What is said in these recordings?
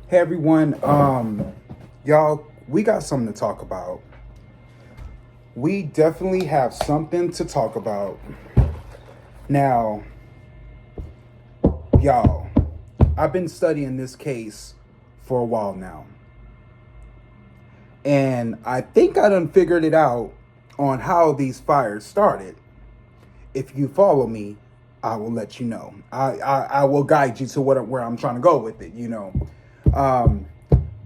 Hey everyone, y'all, we got something to talk about. We definitely have something to talk about. Now, y'all, I've been studying this case for a while now. And I think I done figured it out on how these fires started. If you follow me, I will let you know. I will guide you to where I'm trying to go with it,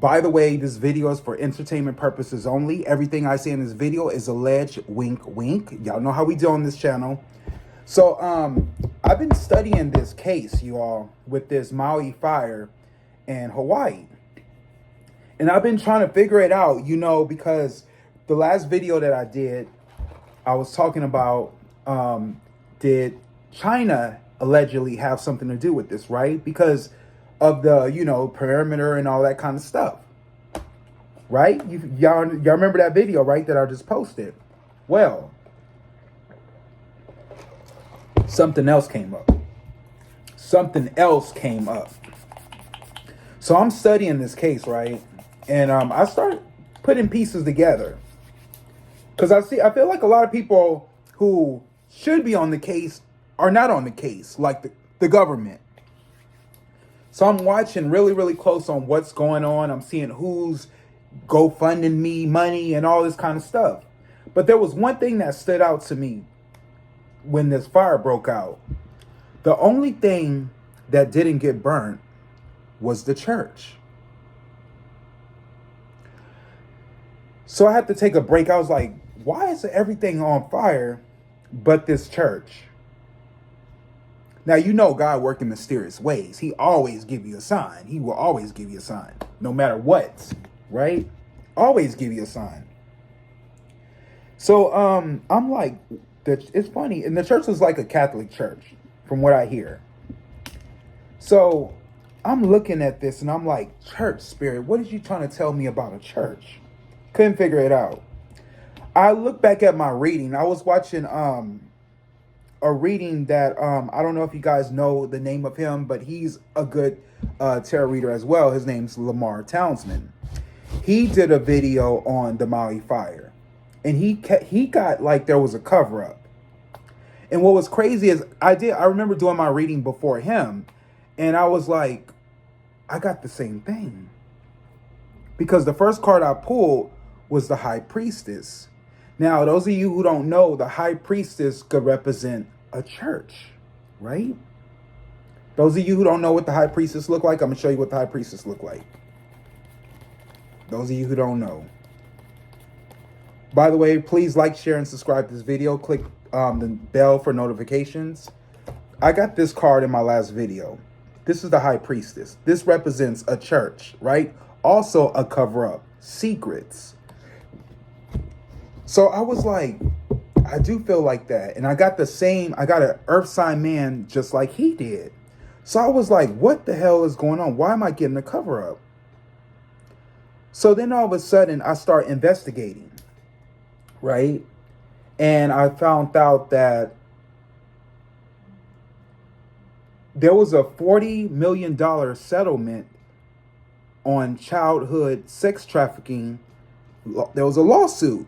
By the way, this video is for entertainment purposes only. Everything I say in this video is alleged, wink, wink. Y'all know how we do on this channel. So, I've been studying this case, you all, with this Maui fire in Hawaii. And I've been trying to figure it out, because the last video that I did, I was talking about, did China allegedly have something to do with this, right? Because of the, perimeter and all that kind of stuff, right? Y'all remember that video, right, that I just posted? Well, something else came up. So I'm studying this case, right? And I start putting pieces together. Because I feel like a lot of people who should be on the case are not on the case, like the government. So I'm watching really, really close on what's going on. I'm seeing who's GoFunding me money and all this kind of stuff. But there was one thing that stood out to me when this fire broke out. The only thing that didn't get burnt was the church. So I had to take a break. I was like, why is everything on fire but this church? Now, God works in mysterious ways. He always give you a sign. He will always give you a sign, no matter what, right? Always give you a sign. So I'm like, it's funny. And the church was like a Catholic church, from what I hear. So I'm looking at this and I'm like, church spirit, what is you trying to tell me about a church? Couldn't figure it out. I look back at my reading. I was watching a reading that I don't know if you guys know the name of him, but he's a good tarot reader as well. His name's Lamar Townsend. He did a video on the Maui fire, and he got like there was a cover up. And what was crazy is I remember doing my reading before him, and I was like, I got the same thing, because the first card I pulled was the High Priestess. Now, those of you who don't know, the High Priestess could represent a church, right? Those of you who don't know what the High Priestess look like, I'm going to show you what the High Priestess look like. Those of you who don't know. By the way, please like, share, and subscribe to this video. Click the bell for notifications. I got this card in my last video. This is the High Priestess. This represents a church, right? Also a cover-up. Secrets. So I was like, I do feel like that. And I got an earth sign man just like he did. So I was like, what the hell is going on? Why am I getting a cover up? So then all of a sudden I start investigating, right? And I found out that there was a $40 million settlement on childhood sex trafficking. There was a lawsuit.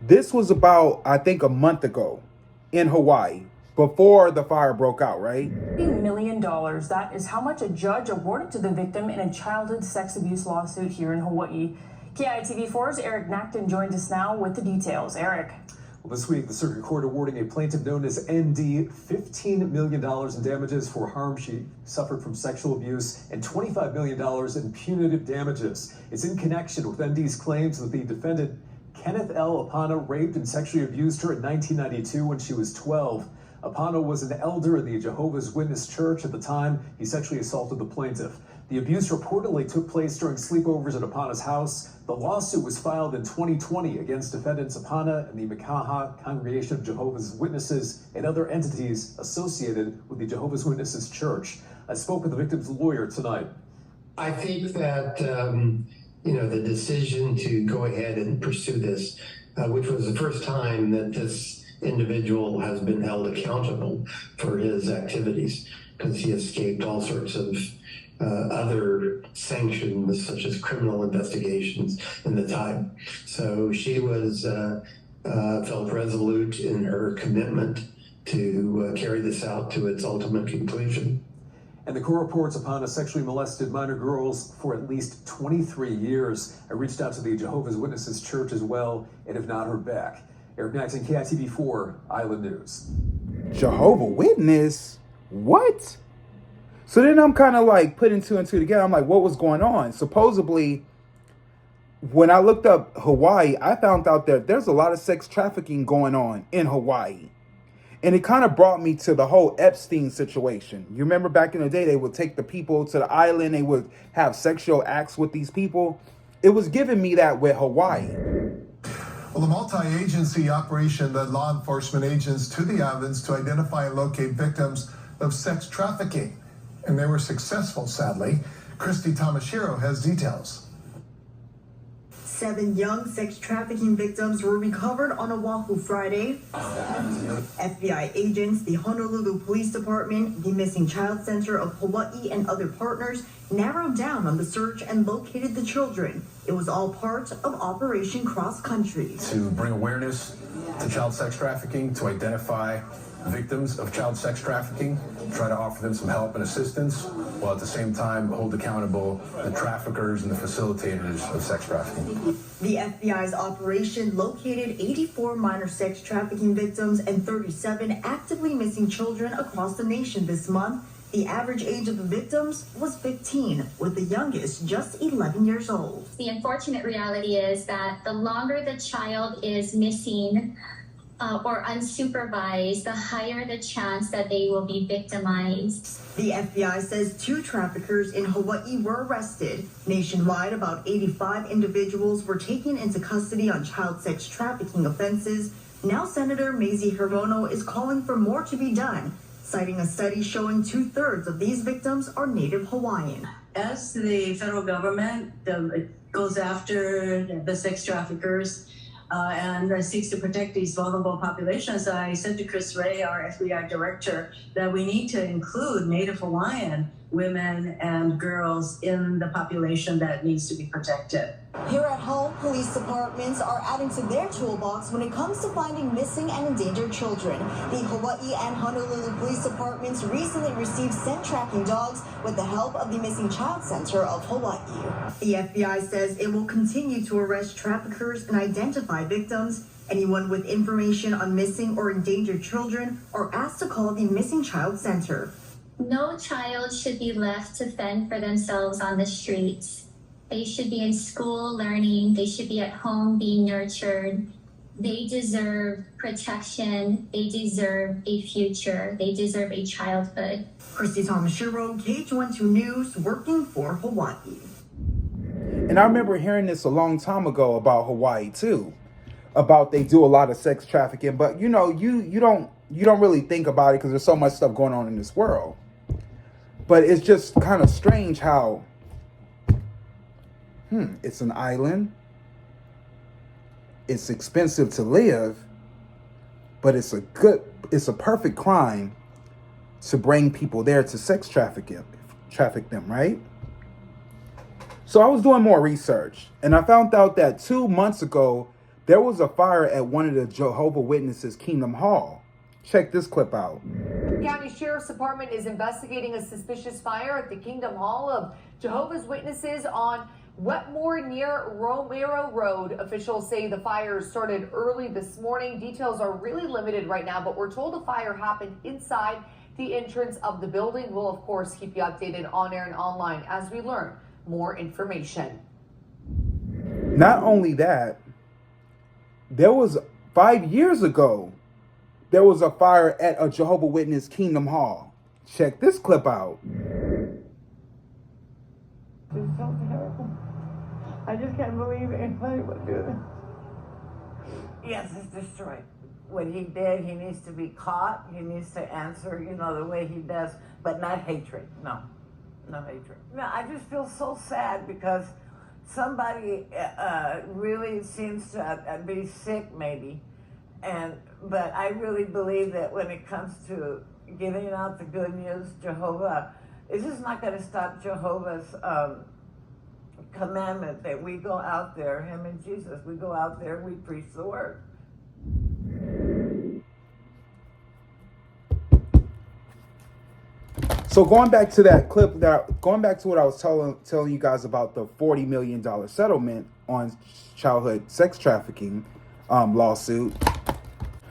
This was about, I think, a month ago in Hawaii, before the fire broke out, right? $40 million. That is how much a judge awarded to the victim in a childhood sex abuse lawsuit here in Hawaii. KITV4's Eric Nacton joins us now with the details. Eric. Well, this week, the circuit court awarding a plaintiff known as ND $15 million in damages for harm she suffered from sexual abuse and $25 million in punitive damages. It's in connection with ND's claims that the defendant, Kenneth L. Apano, raped and sexually abused her in 1992 when she was 12. Apano was an elder in the Jehovah's Witness Church at the time he sexually assaulted the plaintiff. The abuse reportedly took place during sleepovers at Apana's house. The lawsuit was filed in 2020 against defendants Apana and the Makaha Congregation of Jehovah's Witnesses and other entities associated with the Jehovah's Witnesses Church. I spoke with the victim's lawyer tonight. I think that, the decision to go ahead and pursue this, which was the first time that this individual has been held accountable for his activities, because he escaped all sorts of other sanctions such as criminal investigations in the time. So she was felt resolute in her commitment to carry this out to its ultimate conclusion. And the court reports upon a sexually molested minor girls for at least 23 years. I reached out to the Jehovah's Witnesses Church as well and have not heard back. Eric Naxon, KITV4, Island News. Jehovah Witness? What? So then I'm kind of like putting two and two together. I'm like, what was going on? Supposedly, when I looked up Hawaii, I found out that there's a lot of sex trafficking going on in Hawaii. And it kind of brought me to the whole Epstein situation. You remember back in the day, they would take the people to the island. They would have sexual acts with these people. It was giving me that with Hawaii. Well, the multi-agency operation led law enforcement agents to the islands to identify and locate victims of sex trafficking. And they were successful, sadly. Christy Tamashiro has details. 7 young sex trafficking victims were recovered on Oahu Friday. FBI agents, the Honolulu Police Department, the Missing Child Center of Hawaii, and other partners narrowed down on the search and located the children. It was all part of Operation Cross Country. To bring awareness to child sex trafficking, to identify victims of child sex trafficking, try to offer them some help and assistance, while at the same time hold accountable the traffickers and the facilitators of sex trafficking. The FBI's operation located 84 minor sex trafficking victims and 37 actively missing children across the nation this month. The average age of the victims was 15, with the youngest just 11 years old. The unfortunate reality is that the longer the child is missing or unsupervised, the higher the chance that they will be victimized. The FBI says 2 traffickers in Hawaii were arrested. Nationwide, about 85 individuals were taken into custody on child sex trafficking offenses. Now Senator Mazie Hirono is calling for more to be done, citing a study showing 2/3 of these victims are Native Hawaiian. As the federal government goes after the sex traffickers and seeks to protect these vulnerable populations, I said to Chris Ray, our FBI director, that we need to include Native Hawaiian women and girls in the population that needs to be protected. Here at home, police departments are adding to their toolbox when it comes to finding missing and endangered children. The Hawaii and Honolulu police departments recently received scent tracking dogs with the help of the Missing Child Center of Hawaii. The FBI says it will continue to arrest traffickers and identify victims. Anyone with information on missing or endangered children are asked to call the Missing Child Center. No child should be left to fend for themselves on the streets. They should be in school learning. They should be at home being nurtured. They deserve protection. They deserve a future. They deserve a childhood. Christy Tamashiro, KH12 News, working for Hawaii. And I remember hearing this a long time ago about Hawaii too, about they do a lot of sex trafficking, but you know, you don't really think about it because there's so much stuff going on in this world. But it's just kind of strange how it's an island, it's expensive to live, but it's a perfect crime to bring people there to sex traffic them, right? So I was doing more research and I found out that 2 months ago there was a fire at one of the Jehovah Witnesses Kingdom Hall. Check this clip out. County Sheriff's Department is investigating a suspicious fire at the Kingdom Hall of Jehovah's Witnesses on Wetmore near Romero Road. Officials say the fire started early this morning. Details are really limited right now, but we're told the fire happened inside the entrance of the building. We'll, of course, keep you updated on air and online as we learn more information. Not only that, there was 5 years ago, there was a fire at a Jehovah Witness Kingdom Hall. Check this clip out. It's so terrible. I just can't believe anybody would do this. Yes, it's destroyed. What he did, he needs to be caught. He needs to answer, the way he does, but not hatred. No hatred. No, I just feel so sad because somebody really seems to be sick, maybe. But I really believe that when it comes to giving out the good news, Jehovah This is not going to stop Jehovah's commandment that we go out there, him and Jesus, we go out there, we preach the word. So going back to that clip, going back to what I was telling you guys about the $40 million settlement on childhood sex trafficking lawsuit.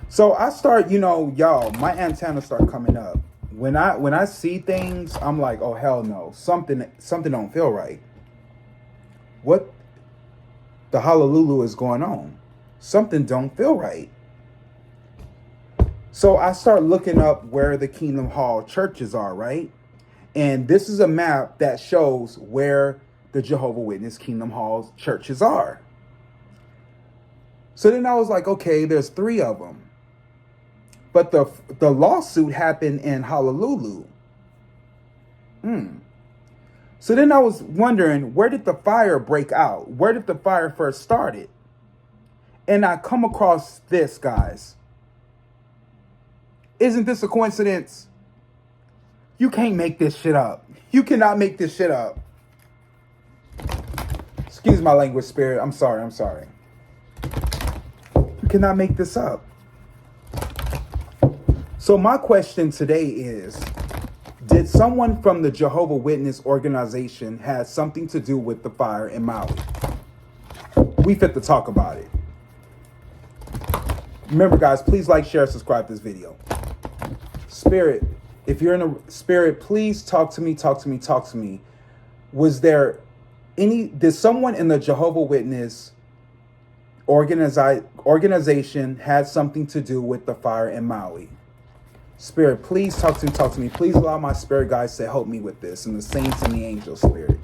So I start, y'all, my antennas start coming up. When I see things, I'm like, oh hell no, something don't feel right. What the hallelujah is going on? Something don't feel right. So I start looking up where the Kingdom Hall churches are, right? And this is a map that shows where the Jehovah Witness Kingdom Hall churches are. So then I was like, okay, there's 3 of them. But the lawsuit happened in Honolulu. So then I was wondering, where did the fire break out? Where did the fire first started? And I come across this, guys. Isn't this a coincidence? You can't make this shit up. You cannot make this shit up. Excuse my language, spirit. I'm sorry. You cannot make this up. So my question today is, did someone from the Jehovah Witness organization have something to do with the fire in Maui? We fit to talk about it. Remember, guys, please like, share, subscribe to this video. Spirit, if you're in a spirit, please talk to me. Was there did someone in the Jehovah Witness organization had something to do with the fire in Maui? Spirit, please talk to me. Please allow my spirit guides to help me with this, and the saints and the angels, spirit.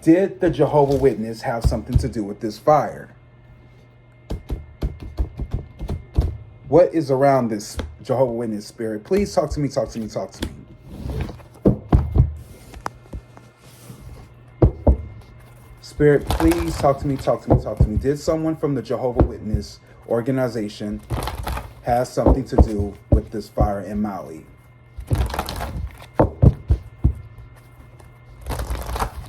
Did the Jehovah Witness have something to do with this fire? What is around this Jehovah Witness, spirit? Please talk to me. Spirit, please talk to me. Did someone from the Jehovah Witness organization have something to do with this fire in Maui?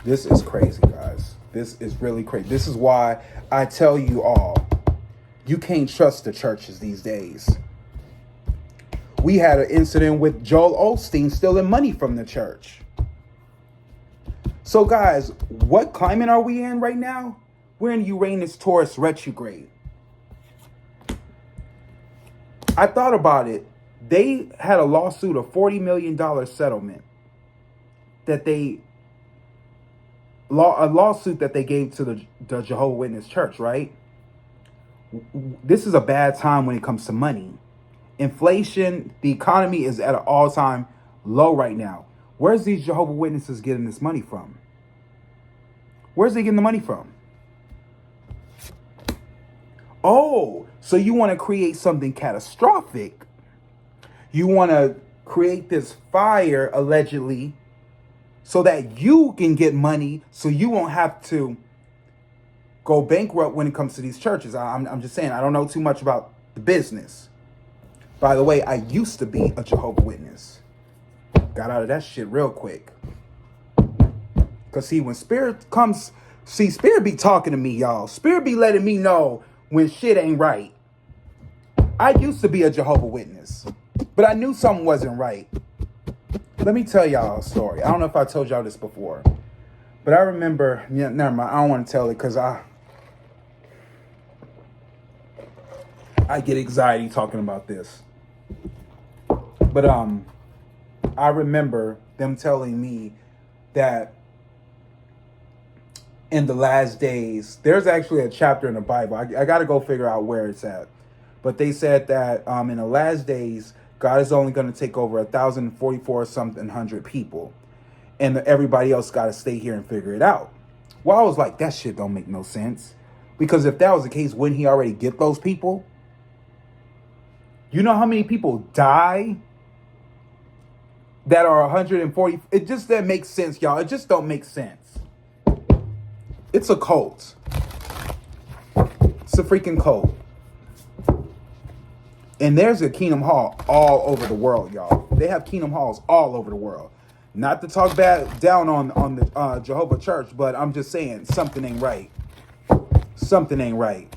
This is crazy, guys. This is really crazy. This is why I tell you all, you can't trust the churches these days. We had an incident with Joel Osteen stealing money from the church. So guys, what climate are we in right now? We're in Uranus Taurus retrograde. I thought about it. They had a lawsuit, a $40 million settlement a lawsuit that they gave to the Jehovah Witness church, right? This is a bad time when it comes to money. Inflation, the economy is at an all-time low right now. Where's these Jehovah Witnesses getting this money from? Where's they getting the money from? Oh, so you want to create something catastrophic. You want to create this fire, allegedly, so that you can get money, so you won't have to go bankrupt when it comes to these churches. I'm just saying, I don't know too much about the business. By the way, I used to be a Jehovah Witness. Got out of that shit real quick. Because see, when spirit comes, spirit be talking to me, y'all. Spirit be letting me know when shit ain't right. I used to be a Jehovah Witness, but I knew something wasn't right. Let me tell y'all a story. I don't know if I told y'all this before, but I remember, never mind, I don't want to tell it because I get anxiety talking about this. But I remember them telling me that in the last days, there's actually a chapter in the Bible. I got to go figure out where it's at. But they said that in the last days, God is only going to take over 1,044 something hundred people. And everybody else got to stay here and figure it out. Well, I was like, that shit don't make no sense. Because if that was the case, wouldn't he already get those people? You know how many people die that are 140? It just doesn't make sense, y'all. It just don't make sense. It's a cult. It's a freaking cult. And there's a Kingdom Hall all over the world, y'all. They have Kingdom Halls all over the world. Not to talk down on the Jehovah Church, but I'm just saying something ain't right. Something ain't right.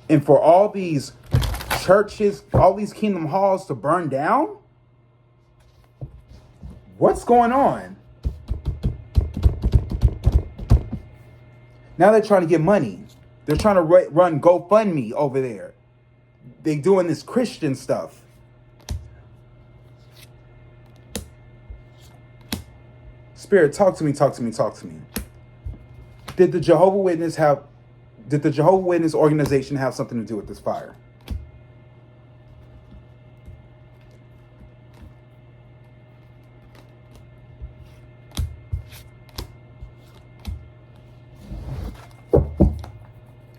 And for all these churches, all these kingdom halls to burn down? What's going on? Now they're trying to get money. They're trying to run GoFundMe over there. They doing this Christian stuff. Spirit, talk to me, talk to me, talk to me. Did the Jehovah Witness organization have something to do with this fire?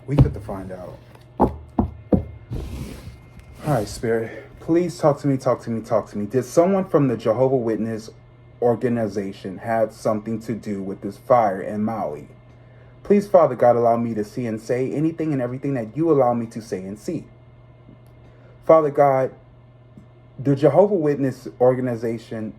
We get to find out. All right, Spirit, please talk to me, talk to me, talk to me. Did someone from the Jehovah Witness organization have something to do with this fire in Maui? Please, Father God, allow me to see and say anything and everything that you allow me to say and see. Father God, the Jehovah Witness organization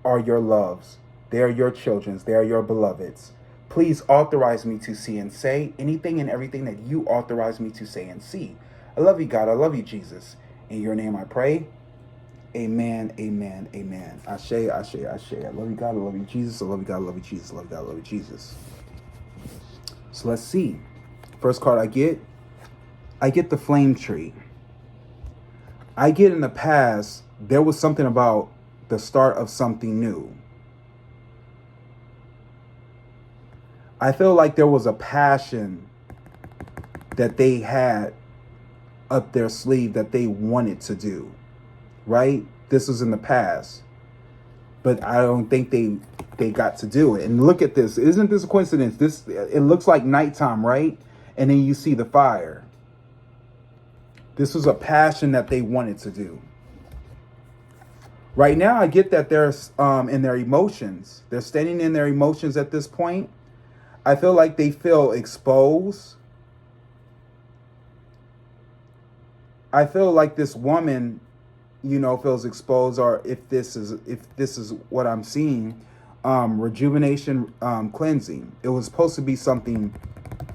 are your loves. They are your children. They are your beloveds. Please authorize me to see and say anything and everything that you authorize me to say and see. I love you, God. I love you, Jesus. In your name I pray. Amen, amen, amen. Ashe, ashe, ashe. I love you, God. I love you, Jesus. I love you, God. I love you, Jesus. I love you, God. I love you, Jesus. So let's see. First card I get the flame tree. I get in the past, there was something about the start of something new. I feel like there was a passion that they had up their sleeve that they wanted to do, right? This was in the past, but I don't think they got to do it. And look at this. Isn't this a coincidence? It looks like nighttime, right? And then you see the fire. This was a passion that they wanted to do. Right now, I get that they're in their emotions. They're standing in their emotions at this point. I feel like they feel exposed. I feel like this woman, feels exposed, or if this is what I'm seeing, rejuvenation, cleansing. It was supposed to be something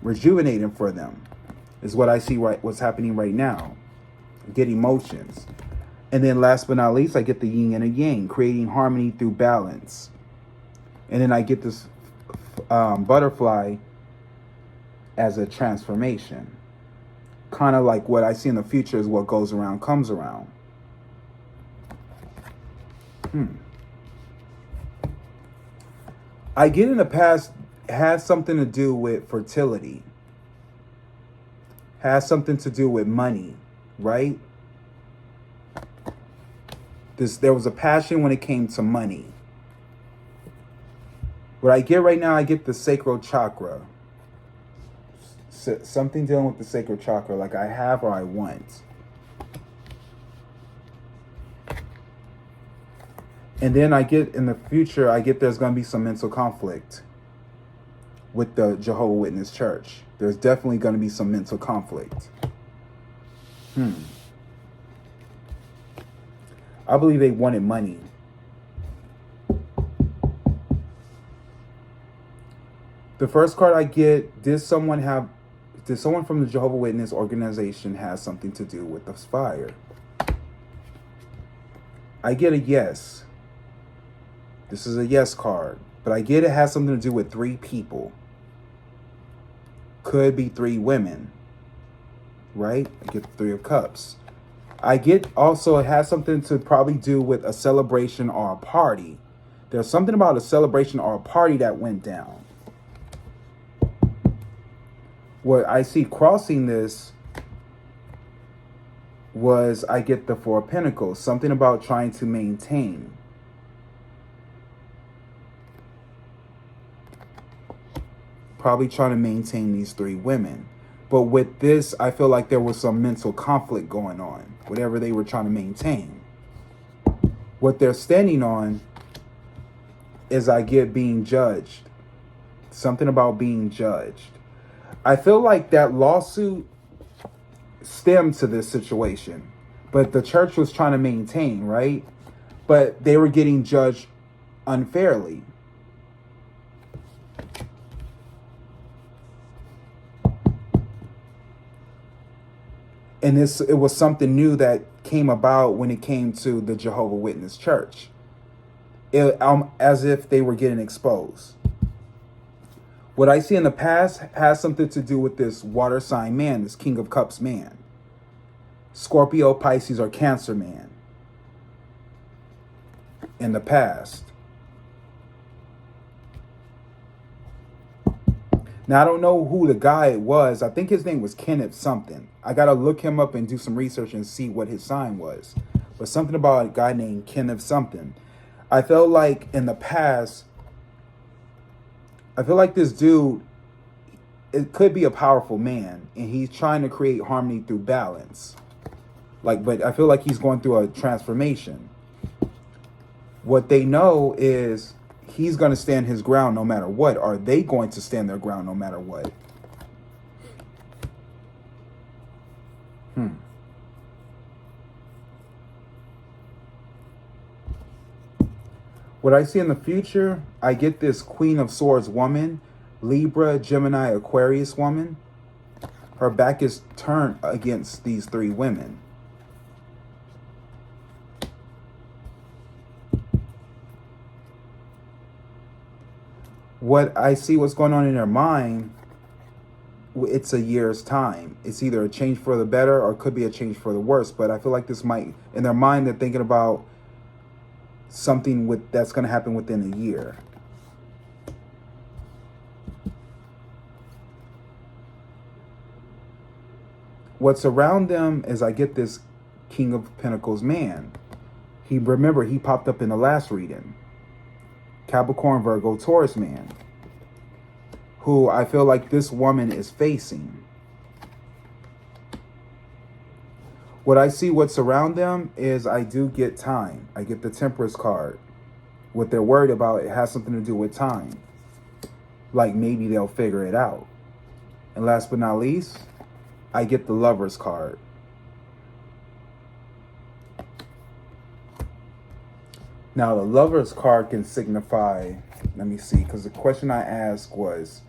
rejuvenating for them, is what I see what's happening right now. Get emotions. And then last but not least, I get the yin and a yang, creating harmony through balance. And then I get this butterfly as a transformation. Kind of like what I see in the future is what goes around comes around. I get in the past has something to do with fertility. Has something to do with money, right? There was a passion when it came to money. What I get right now, I get the sacral chakra. Something dealing with the sacral chakra, like I have or I want. And then I get in the future, there's going to be some mental conflict with the Jehovah Witness Church. There's definitely going to be some mental conflict. I believe they wanted money. The first card I get, did someone from the Jehovah Witness organization have something to do with this fire? I get a yes. This is a yes card, but I get it has something to do with 3 people. Could be 3 women, right? I get the 3 of Cups. I get also it has something to probably do with a celebration or a party. There's something about a celebration or a party that went down. What I see crossing this was I get the 4 of Pentacles. Something about trying to maintain. Probably trying to maintain these 3 women. But with this, I feel like there was some mental conflict going on. Whatever they were trying to maintain. What they're standing on is I get being judged. Something about being judged. I feel like that lawsuit stemmed to this situation. but the church was trying to maintain, right? But they were getting judged unfairly. And it was something new that came about when it came to the Jehovah's Witness church. As if they were getting exposed. What I see in the past has something to do with this water sign man, this King of Cups man. Scorpio, Pisces, or Cancer man. In the past. Now, I don't know who the guy was. I think his name was Kenneth something. I got to look him up and do some research and see what his sign was. But something about a guy named Kenneth something. I felt like in the past, I feel like this dude, it could be a powerful man. And he's trying to create harmony through balance. But I feel like he's going through a transformation. What they know is he's going to stand his ground no matter what. Are they going to stand their ground no matter what? What I see in the future, I get this Queen of Swords woman, Libra, Gemini, Aquarius woman. Her back is turned against these three women. What I see what's going on in their mind, it's a year's time. It's either a change for the better or it could be a change for the worse. But I feel like this might, in their mind, they're thinking about something that's going to happen within a year. What's around them is I get this King of Pentacles man. Remember, he popped up in the last reading. Capricorn, Virgo, Taurus man, who I feel like this woman is facing. What I see what's around them is I do get time. I get the Temperance card. What they're worried about, it has something to do with time. Like maybe they'll figure it out. And last but not least, I get the Lovers card. Now, the Lovers card can signify, let me see, because the question I asked was,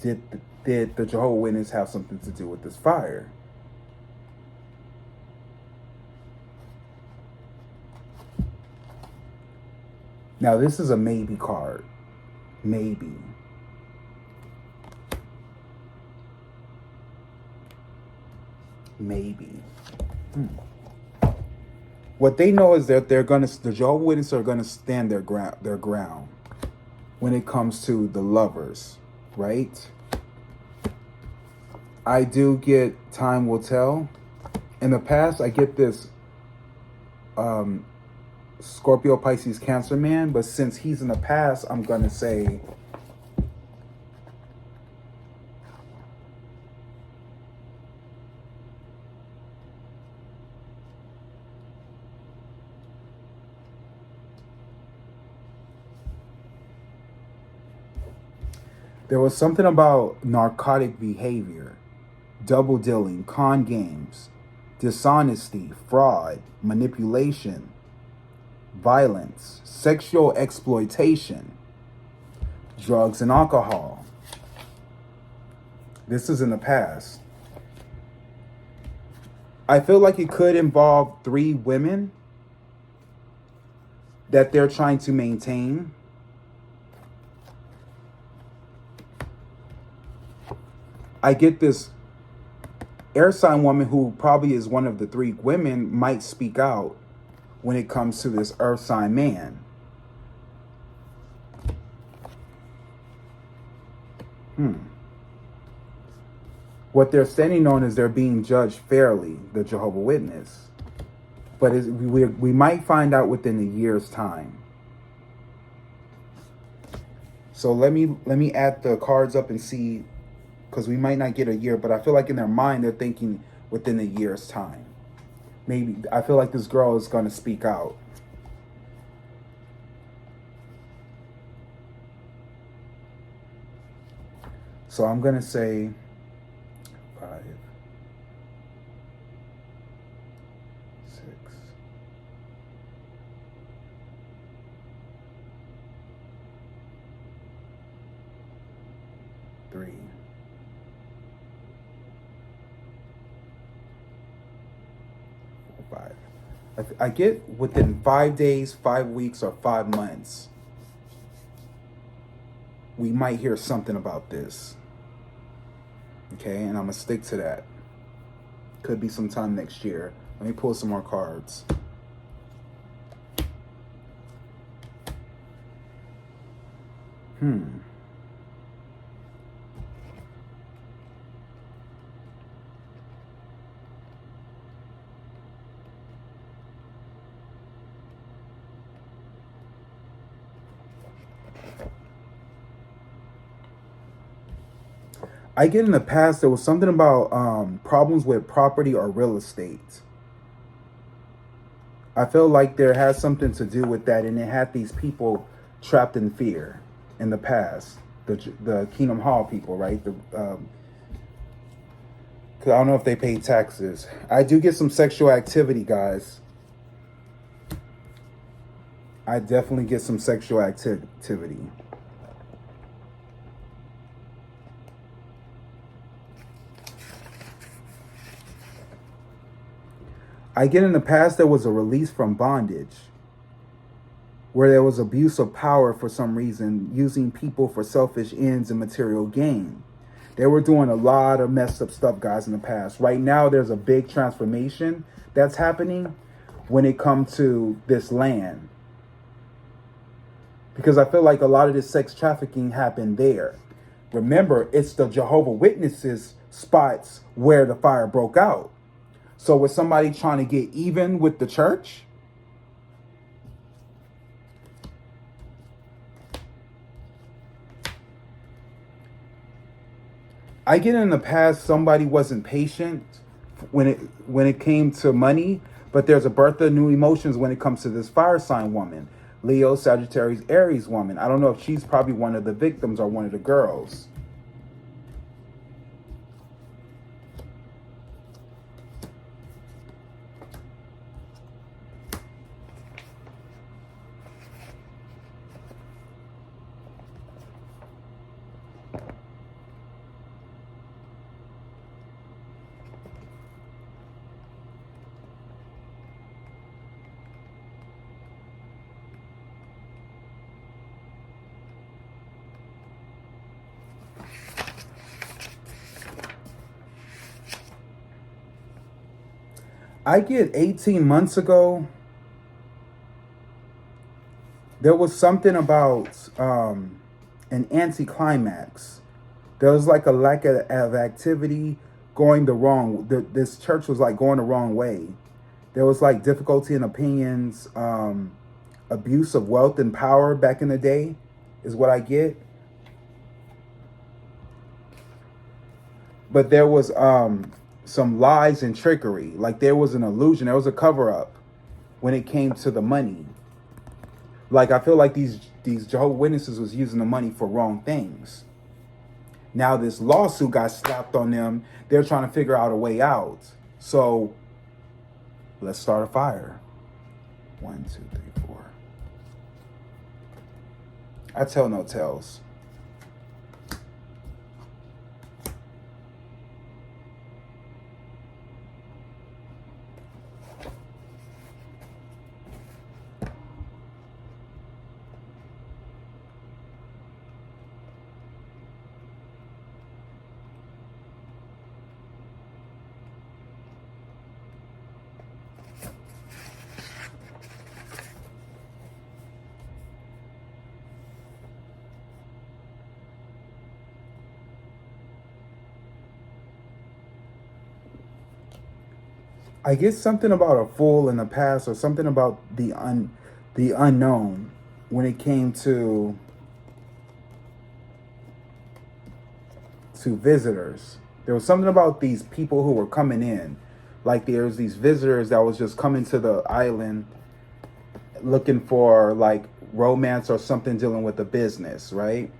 did the Jehovah's Witness have something to do with this fire? Now, this is a maybe card. Maybe. Maybe. What they know is that the Jehovah's Witnesses are gonna stand their ground when it comes to the Lovers, right? I do get time will tell. In the past, I get this Scorpio, Pisces, Cancer man, but since he's in the past, I'm gonna say there was something about narcotic behavior, double dealing, con games, dishonesty, fraud, manipulation, violence, sexual exploitation, drugs and alcohol. This is in the past. I feel like it could involve 3 women that they're trying to maintain. I get this air sign woman who probably is one of the 3 women might speak out when it comes to this earth sign man. What they're standing on is they're being judged fairly, the Jehovah's Witness. But we might find out within a year's time. So let me add the cards up and see, because we might not get a year, but I feel like in their mind, they're thinking within a year's time. Maybe, I feel like this girl is going to speak out. So I'm going to say 5, 3, 4, 5. I get within 5 days, 5 weeks, or 5 months, we might hear something about this. Okay, and I'm gonna stick to that. Could be sometime next year. Let me pull some more cards. I get in the past, there was something about problems with property or real estate. I feel like there has something to do with that, and it had these people trapped in fear in the past. The Kingdom Hall people, right? Cause I don't know if they pay taxes. I do get some sexual activity, guys. I definitely get some sexual activity. I get in the past, there was a release from bondage, where there was abuse of power for some reason, using people for selfish ends and material gain. They were doing a lot of messed up stuff, guys, in the past. Right now, there's a big transformation that's happening when it comes to this land. Because I feel like a lot of this sex trafficking happened there. Remember, it's the Jehovah's Witnesses spots where the fire broke out. So was somebody trying to get even with the church? I get in the past, somebody wasn't patient when it came to money, but there's a birth of new emotions when it comes to this fire sign woman. Leo, Sagittarius, Aries woman. I don't know if she's probably one of the victims or one of the girls. I get 18 months ago, there was something about an anticlimax. There was like a lack of activity going the wrong. This church was like going the wrong way. There was like difficulty in opinions, abuse of wealth and power back in the day is what I get. But there was some lies and trickery. Like there was an illusion. There was a cover up when it came to the money. Like I feel like these Jehovah's Witnesses was using the money for wrong things. Now this lawsuit got slapped on them. They're trying to figure out a way out. So let's start a fire. 1, 2, 3, 4. I tell no tales. I get something about a fool in the past, or something about the unknown when it came to visitors. There was something about these people who were coming in. Like there's these visitors that was just coming to the island looking for like romance or something dealing with the business, right?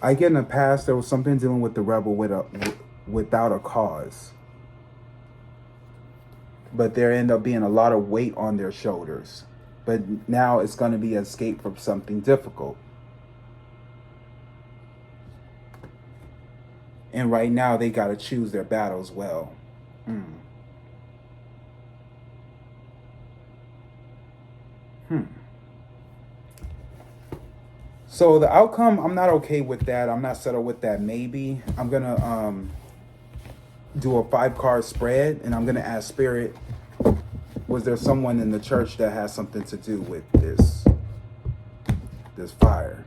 I get in the past there was something dealing with the rebel without a cause. But there end up being a lot of weight on their shoulders. But now it's going to be escape from something difficult. And right now they got to choose their battles well. So the outcome, I'm not okay with that. I'm not settled with that. Maybe I'm going to do a 5-card spread, and I'm going to ask Spirit, was there someone in the church that has something to do with this fire?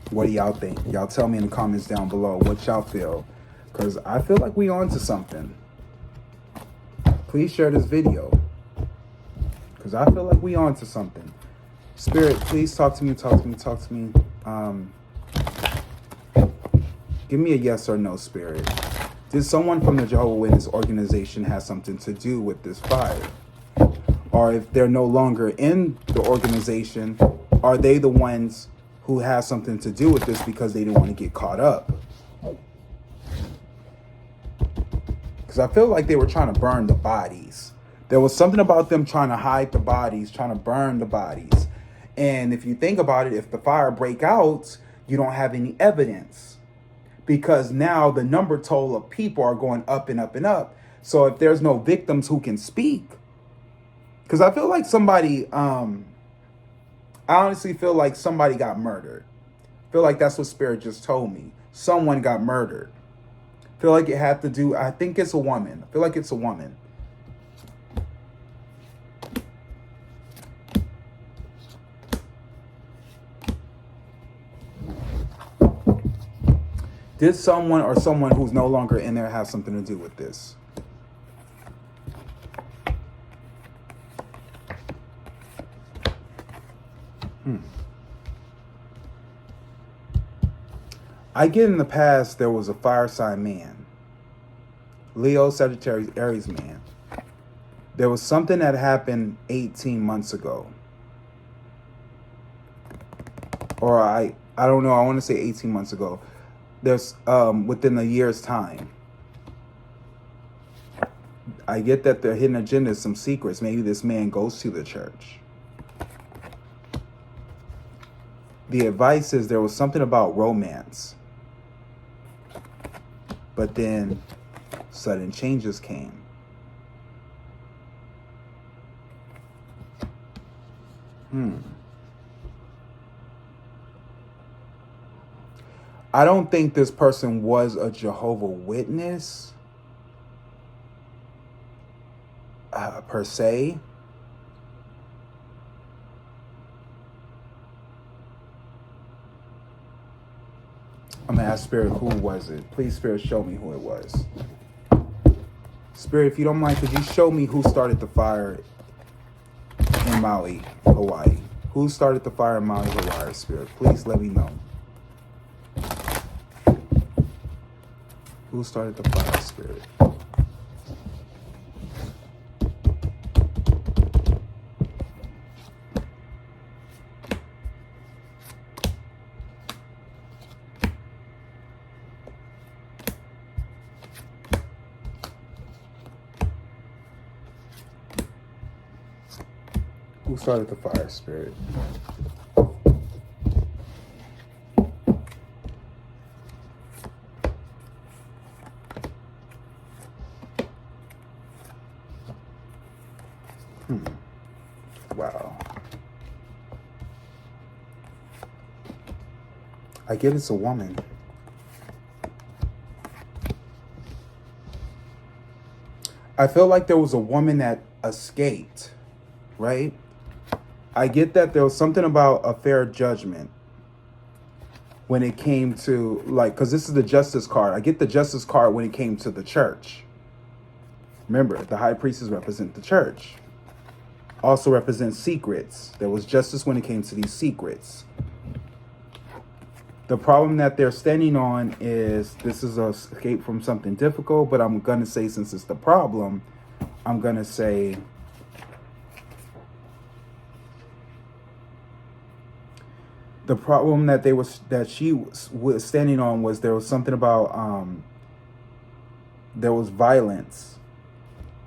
What do y'all think? Y'all tell me in the comments down below what y'all feel, because I feel like we on to something. Please share this video, because I feel like we on to something. Spirit, please talk to me. Give me a yes or no, Spirit. Did someone from the Jehovah's Witness organization have something to do with this fire? Or if they're no longer in the organization, are they the ones who have something to do with this because they didn't want to get caught up? Because I feel like they were trying to burn the bodies. There was something about them trying to hide the bodies, trying to burn the bodies. And if you think about it, if the fire break out, you don't have any evidence. Because now the number total of people are going up and up and up. So if there's no victims who can speak, because I feel like somebody, I honestly feel like somebody got murdered. I feel like that's what Spirit just told me. Someone got murdered. I feel like it had to do, I think it's a woman. I feel like it's a woman. Did someone or someone who's no longer in there have something to do with this? I get in the past there was a fire sign man. Leo, Sagittarius, Aries man. There was something that happened 18 months ago. Or I don't know, I want to say 18 months ago. There's within a year's time. I get that the hidden agenda is some secrets. Maybe this man goes to the church. The advice is there was something about romance. But then sudden changes came. I don't think this person was a Jehovah's Witness per se. I'm gonna ask Spirit, who was it? Please, Spirit, show me who it was. Spirit, if you don't mind, could you show me who started the fire in Maui, Hawaii? Who started the fire in Maui, Hawaii, Spirit? Please let me know. Who started the fire, Spirit? Who started the fire, Spirit? Wow. I get it's a woman. I feel like there was a woman that escaped, right? I get that there was something about a fair judgment when it came to, like, because this is the justice card. I get the justice card when it came to the church. Remember, the high priestess represent the church. Also represents secrets. There was justice when it came to these secrets. The problem that they're standing on is this is an escape from something difficult, but I'm going to say, since it's the problem, I'm going to say The problem that she was standing on was there was something about there was violence,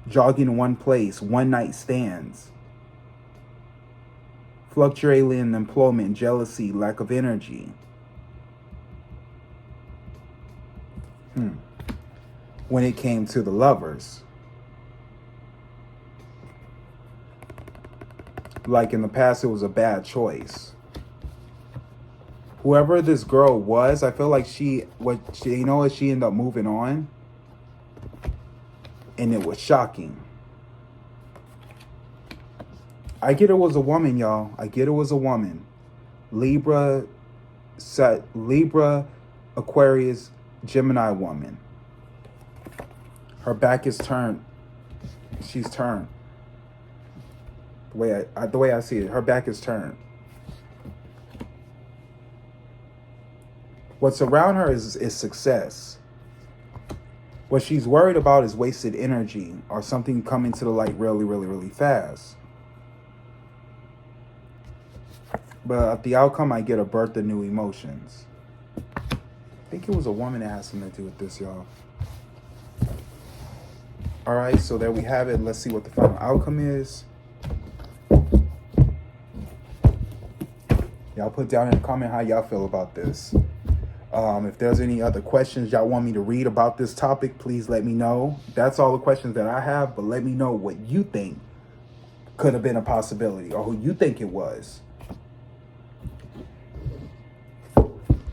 jogging in one place, one night stands, fluctuating in employment, jealousy, lack of energy. When it came to the lovers, like in the past, it was a bad choice. Whoever this girl was, I feel like she ended up moving on. And it was shocking. I get it was a woman, y'all. I get it was a woman. Libra, Aquarius, Gemini woman. Her back is turned. She's turned. The way I see it, her back is turned. What's around her is success. What she's worried about is wasted energy or something coming to the light really, really, really fast. But at the outcome, I get a birth of new emotions. I think it was a woman that had something to do with this, y'all. All right, so there we have it. Let's see what the final outcome is. Y'all put down in the comment how y'all feel about this. If there's any other questions y'all want me to read about this topic, please let me know. That's all the questions that I have, but let me know what you think could have been a possibility or who you think it was.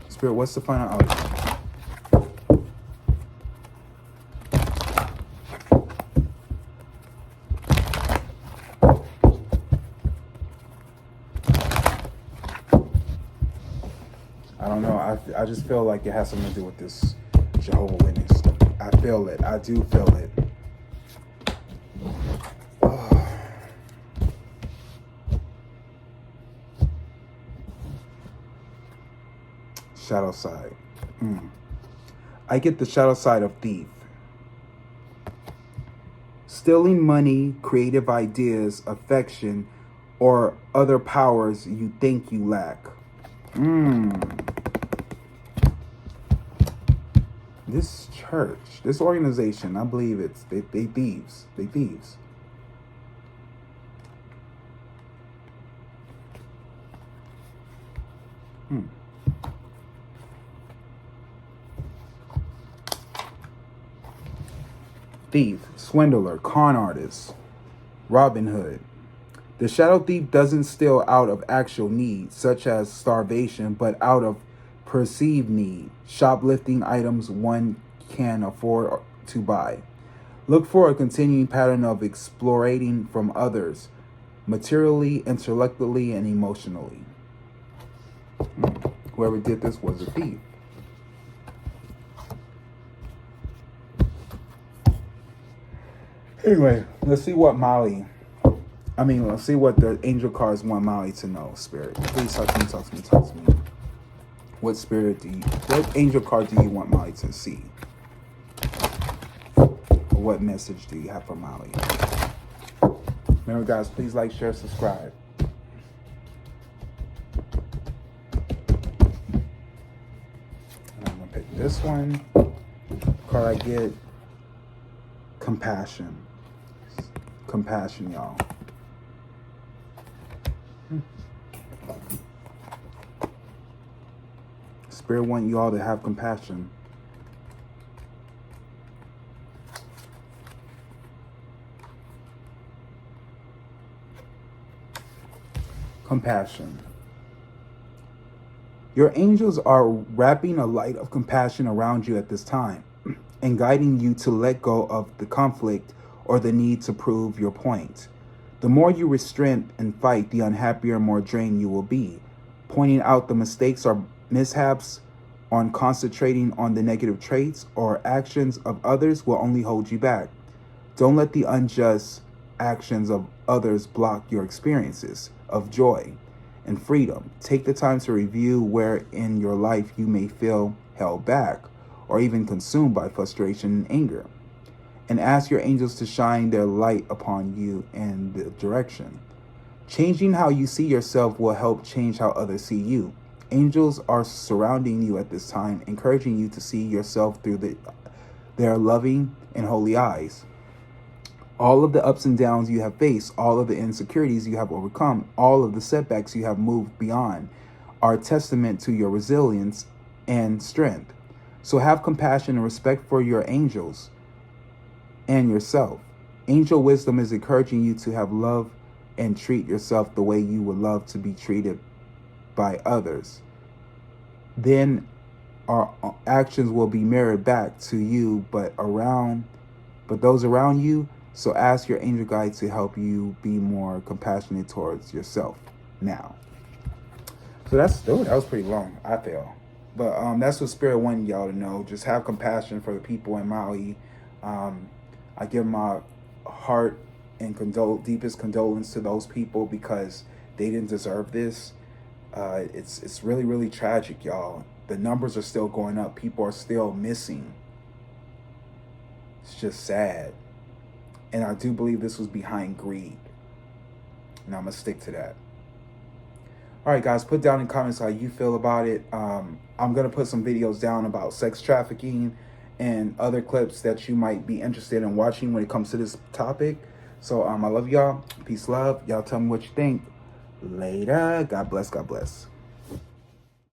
Spirit, what's the final outcome? I don't know. I just feel like it has something to do with this Jehovah's Witness. I feel it. I do feel it. Shadow side. I get the shadow side of thief. Stealing money, creative ideas, affection, or other powers you think you lack. This church, this organization, I believe they thieves. They thieves. Thief, swindler, con artist, Robin Hood. The shadow thief doesn't steal out of actual need, such as starvation, but out of perceived need, shoplifting items one can afford to buy. Look for a continuing pattern of exploiting from others, materially, intellectually, and emotionally. Whoever did this was a thief. Anyway, let's see what let's see what the angel cards want Maui to know. Spirit, please talk to me. What angel card do you want Maui to see? Or what message do you have for Maui? Remember, guys, please like, share, subscribe. And I'm gonna pick this one. Card I get, compassion. Compassion, y'all. Spirit want you all to have compassion. Compassion. Your angels are wrapping a light of compassion around you at this time and guiding you to let go of the conflict or the need to prove your point. The more you restrain and fight, the unhappier and more drained you will be. Pointing out the mistakes or mishaps on concentrating on the negative traits or actions of others will only hold you back. Don't let the unjust actions of others block your experiences of joy and freedom. Take the time to review where in your life you may feel held back or even consumed by frustration and anger. And ask your angels to shine their light upon you in the direction. Changing how you see yourself will help change how others see you. Angels are surrounding you at this time, encouraging you to see yourself through their loving and holy eyes. All of the ups and downs you have faced, all of the insecurities you have overcome, all of the setbacks you have moved beyond are a testament to your resilience and strength. So have compassion and respect for your angels and yourself. Angel wisdom is encouraging you to have love and treat yourself the way you would love to be treated by others. Then our actions will be mirrored back to you, but those around you. So ask your angel guide to help you be more compassionate towards yourself now. So that was pretty long, I feel. But that's what Spirit wanted y'all to know. Just have compassion for the people in Maui. I give my heart and deepest condolence to those people because they didn't deserve this. It's really, really tragic, y'all. The numbers are still going up. People are still missing. It's just sad. And I do believe this was behind greed. And I'm going to stick to that. All right, guys, put down in comments how you feel about it. I'm going to put some videos down about sex trafficking and other clips that you might be interested in watching when it comes to this topic. So I love y'all. Peace, love. Y'all tell me what you think. Later. God bless. God bless.